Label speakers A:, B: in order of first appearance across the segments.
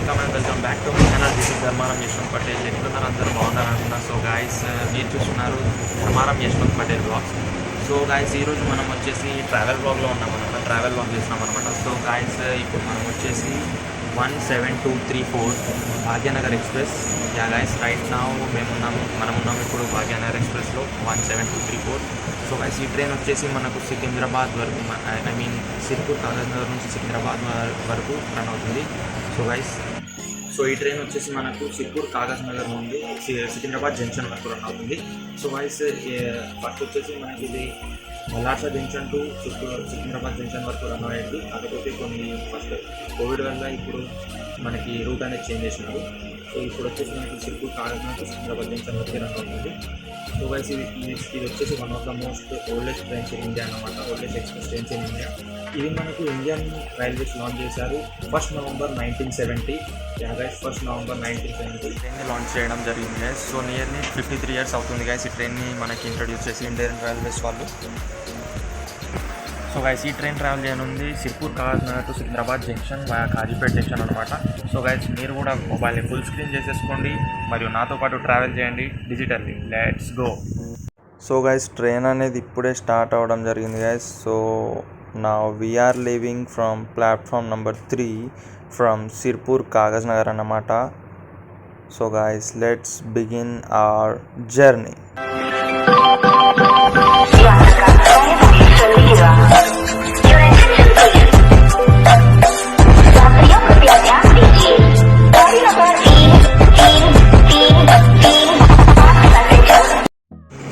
A: Welcome back to my channel. This is Dharmaram Yashwant Patel. ఎట్లున్నారు అందరూ బాగున్నారు అనుకున్నా. సో గాయస్ మీరు చూస్తున్నారు Dharmaram Yashwant Patel blogs. So guys ఈరోజు మనం వచ్చేసి ట్రావెల్ బ్లాగ్లో ఉన్నామన్నమాట. ట్రావెల్ బ్లాగ్ చేస్తున్నాం అనమాట. సో గాయస్ ఇప్పుడు మనం వచ్చేసి 17234 Bhagyanagar express. Yeah guys right నా మనం ఉన్నాము ఇప్పుడు భాగ్యనగర్ ఎక్స్ప్రెస్లో 17234. సో గాయస్ ఈ ట్రైన్ వచ్చేసి మనకు సికింద్రాబాద్ వరకు, ఐ మీన్ సిర్పూర్ కాగజ్ నగర్ నుంచి సికింద్రాబాద్ వరకు రన్ అవుతుంది. సో గాయస్ ఈ ట్రైన్ వచ్చేసి మనకు సిర్పూర్ కాగజ్ నగర్ నుండి సికింద్రాబాద్ జంక్షన్ వరకు రన్ అవుతుంది. సో గాయస్ ఫస్ట్ వచ్చేసి మనకి ఇది మలాసా జంక్షన్ టు సికింద్రాబాద్ జంక్షన్ వరకు రన్ అయ్యేది. కాకపోతే కొన్ని ఫస్ట్ కోవిడ్ వల్ల ఇప్పుడు మనకి రూట్ అనేది చేంజ్ చేసినారు. సో ఇప్పుడు వచ్చేసి మనకి సిర్పూర్ కాగజ్ నగర్ సికింద్రాబాద్ జంక్షన్ వరకు రన్ అవుతుంది. సో గైస్ ఇది వచ్చేసి one of the most oldest trains in India అన్నమాట. Oldest express trains in India. ఇది మనకు ఇండియన్ రైల్వేస్ లాంచ్ చేశారు 1 నవంబర్ 1970. యా గైస్ 1 నవంబర్ 1970 ట్రైన్ని లాంచ్ చేయడం జరిగింది గైస్. సో నియర్లీ 53 years అవుతుంది గైస్ ఈ ట్రైన్ని మనకి ఇంట్రడ్యూస్ చేసి ఇండియన్ రైల్వేస్ వాళ్ళు. సో గైస్ ఈ ట్రైన్ ట్రావెల్ చేయనుంది Sirpur Kagaz Nagar to Secunderabad junction via Kazipet junction అనమాట. సో గైస్ మీరు కూడా మొబైల్ని ఫుల్ స్క్రీన్ చేసేసుకోండి మరియు నాతో పాటు ట్రావెల్ చేయండి digitally. Let's go. So guys train అనేది ఇప్పుడే స్టార్ట్ అవ్వడం జరిగింది గైస్. సో నా we are leaving from platform number 3 from Sirpur Kagaz Nagar అన్నమాట. So guys let's begin our journey.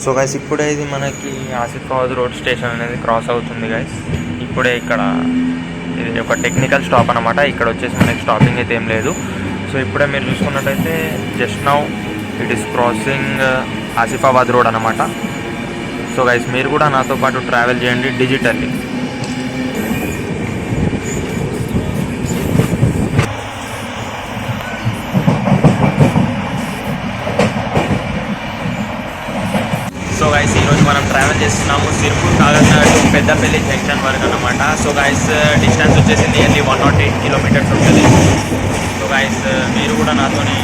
A: So guys ఇప్పుడే ఇది మనకి ఆసిఫాబాద్ రోడ్ స్టేషన్ అనేది క్రాస్ అవుతుంది గైస్. ఇప్పుడే ఇక్కడ ఇది ఒక టెక్నికల్ స్టాప్ అనమాట. ఇక్కడ వచ్చేసి మనకి స్టాపింగ్ అయితే ఏం లేదు. సో ఇప్పుడే మీరు చూసుకున్నట్టయితే just now it is crossing Asifabad road అనమాట. సో గైస్ మీరు కూడా నాతో పాటు ట్రావెల్ చేయండి డిజిటల్లీ. సో గైస్ ఈరోజు మనం ట్రావెల్ చేస్తున్నాము సిర్పూర్ కాగజ్ నగర్ టు పెద్దపల్లి జంక్షన్ వరకు అనమాట. సో గైస్ డిస్టెన్స్ వచ్చేసి నియర్లీ 108 kilometers ఉంటుంది. సో గైస్ మీరు కూడా నాతోని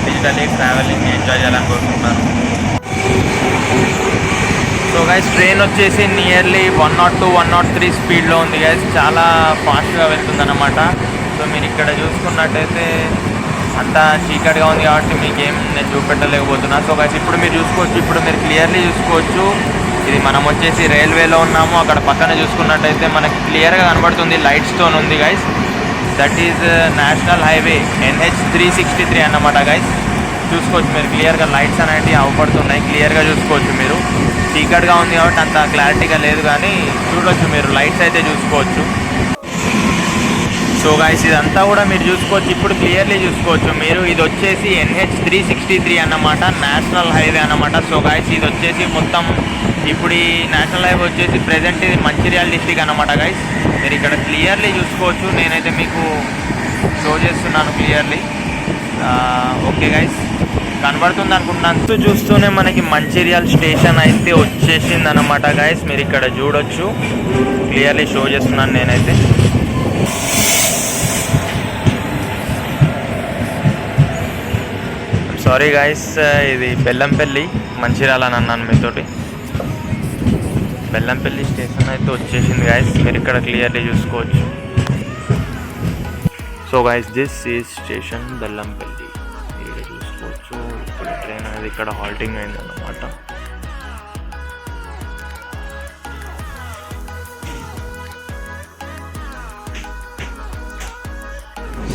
A: డిజిటల్లీ ట్రావెలింగ్ ఎంజాయ్ చేయాలని కోరుకుంటున్నాను. సో గైస్ ట్రైన్ వచ్చేసి నియర్లీ 102, 103 స్పీడ్లో ఉంది గైస్. చాలా ఫాస్ట్గా వెళ్తుంది అన్నమాట. సో మీరు ఇక్కడ చూసుకున్నట్టయితే అంతా చీకటిగా ఉంది కాబట్టి మీకేం నేను చూపెట్టలేకపోతున్నా. సో గైస్ ఇప్పుడు మీరు చూసుకోవచ్చు, ఇప్పుడు మీరు క్లియర్లీ చూసుకోవచ్చు. ఇది మనం వచ్చేసి రైల్వేలో ఉన్నాము. అక్కడ పక్కన చూసుకున్నట్టయితే మనకి క్లియర్గా కనబడుతుంది, లైట్స్తో ఉంది guys. That is national highway NH 363 అన్నమాట గైస్. చూసుకోవచ్చు మీరు క్లియర్గా లైట్స్ అనేవి అవపడుతున్నాయి. క్లియర్గా చూసుకోవచ్చు మీరు. చీకట్గా ఉంది కాబట్టి అంత క్లారిటీగా లేదు కానీ చూడవచ్చు మీరు, లైట్స్ అయితే చూసుకోవచ్చు. సో గైస్ ఇదంతా కూడా మీరు చూసుకోవచ్చు, ఇప్పుడు క్లియర్లీ చూసుకోవచ్చు మీరు. ఇది వచ్చేసి NH 363 అన్నమాట, నేషనల్ హైవే అన్నమాట. సో గైస్ ఇది వచ్చేసి మొత్తం ఇప్పుడు ఈ నేషనల్ హైవే వచ్చేసి ప్రెజెంట్ ఇది మంచిర్యాల డిస్ట్రిక్ట్ అన్నమాట గైస్. మీరు ఇక్కడ క్లియర్లీ చూసుకోవచ్చు. నేనైతే మీకు షో చేస్తున్నాను క్లియర్లీ. ఓకే గైస్ కనబడుతుంది అనుకుంటున్నాను. చూస్తూనే మనకి మంచిర్యాల స్టేషన్ అయితే వచ్చేసింది అనమాట గైస్. మీరు ఇక్కడ చూడొచ్చు, క్లియర్లీ షో చేస్తున్నాను నేనైతే. సారీ గైస్ ఇది బెల్లంపల్లి మంచిర్యాల అని అన్నాను మీతోటి. బెల్లంపల్లి స్టేషన్ అయితే వచ్చేసింది గైస్. మీరు ఇక్కడ క్లియర్లీ చూసుకోవచ్చు. So guys this is station Bellampalli. మీరు చూసుకోవచ్చు ఇప్పుడు ట్రైన్ అనేది ఇక్కడ హాల్టింగ్ అయింది అన్నమాట.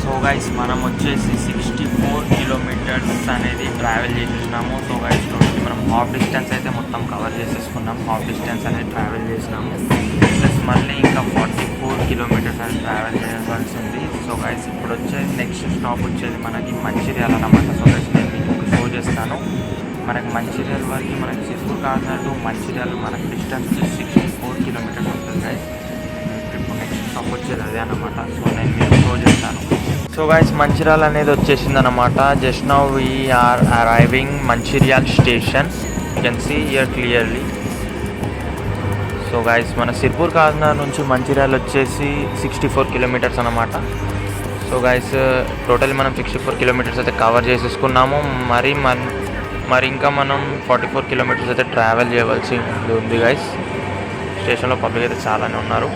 A: సో గైస్ మనం వచ్చేసి 64 kilometers అనేది ట్రావెల్ చేసేసినాము. సో గైస్ మనం హాఫ్ డిస్టెన్స్ అయితే మొత్తం కవర్ చేసేసుకున్నాం. హాఫ్ డిస్టెన్స్ అనేది ట్రావెల్ చేసినాము. ప్లస్ మళ్ళీ ఇంకా 44 kilometers అనేది ట్రావెల్ చేయాల్సి ఉంది. సో గైస్ ఇప్పుడు వచ్చేది నెక్స్ట్ స్టాప్ వచ్చేది మనకి మంచిర్యాల అన్నమాట. సో గైస్ నేను మీకు షో చేస్తాను. మనకి మంచిర్యాల వరకు మనకి సిర్పూర్ కాగజ్ టు మంచిర్యాల మనకి డిస్టెన్స్ 64 kilometers ఉంటుంది గైస్. ఇప్పుడు నెక్స్ట్ స్టాప్ వచ్చేది అదే అన్నమాట. సో నేను మీకు షో చేస్తాను. సో గైస్ మంచిర్యాల అనేది వచ్చేసింది అనమాట. Just now we are arriving Mancherial station. You can see here clearly. So guys మన సిర్పూర్ కాగజ్ నగర్ నుంచి మంచిర్యాల వచ్చేసి 64 kilometers అనమాట. సో గైస్ టోటల్ మనం 64 కిలోమీటర్స్ అయితే కవర్ చేసేసుకున్నాము. మరి ఇంకా మనం 44 కిలోమీటర్స్ అయితే ట్రావెల్ చేయవలసి ఉంది గైస్. స్టేషన్లో పబ్లిక్ అయితే చాలానే ఉన్నారు.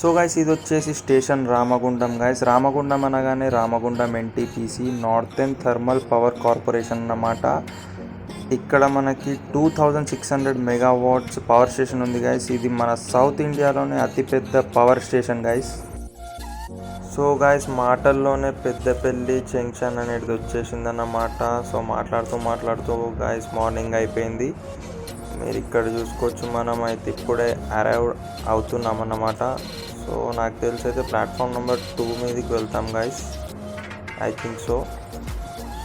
A: సో గైస్ ఇది వచ్చేసి స్టేషన్ రామగుండం గైస్. రామగుండం అనగానే Ramagundam NTPC northern thermal power corporation అన్నమాట. ఇక్కడ మనకి 2600 మెగావాట్స్ పవర్ స్టేషన్ ఉంది గైస్. ఇది మన సౌత్ ఇండియాలోనే అతిపెద్ద power station guys. So guys మాటల్లోనే పెద్దపల్లి జంక్షన్ అనేది వచ్చేసిందన్నమాట. సో మాట్లాడుతూ గైస్ మార్నింగ్ అయిపోయింది. మీరు ఇక్కడ చూసుకోవచ్చు, మనం అయితే ఇప్పుడే అరైవ్ అవుతున్నాం అన్నమాట. సో నాకు తెలిసి అయితే ప్లాట్ఫామ్ నెంబర్ 2 మీదకి వెళ్తాం guys, I think so.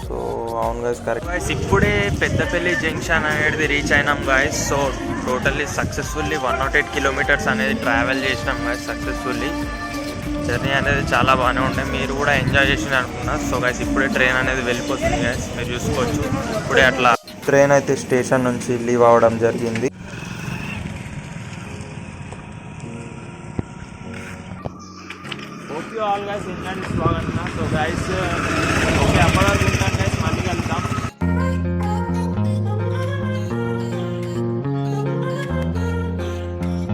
A: So అవును గైస్, కరెక్ట్ గైస్. ఇప్పుడే పెద్దపల్లి జంక్షన్ అనేది రీచ్ అయినాం guys. So totally successfully 108 kilometres అనేది ట్రావెల్ చేసినాం గైస్. సక్సెస్ఫుల్లీ జర్నీ అనేది చాలా బాగానే ఉండే, మీరు కూడా ఎంజాయ్ చేసిన అనుకున్నా. సో గైస్ ఇప్పుడే ట్రైన్ అనేది వెళ్ళిపోతుంది గైస్, మీరు చూసుకోవచ్చు. ఇప్పుడే అట్లా ట్రైన్ అయితే స్టేషన్ నుంచి లీవ్ అవ్వడం జరిగింది. Hope you all guys enjoyed this vlog. So guys, okay, అప్పటివరకు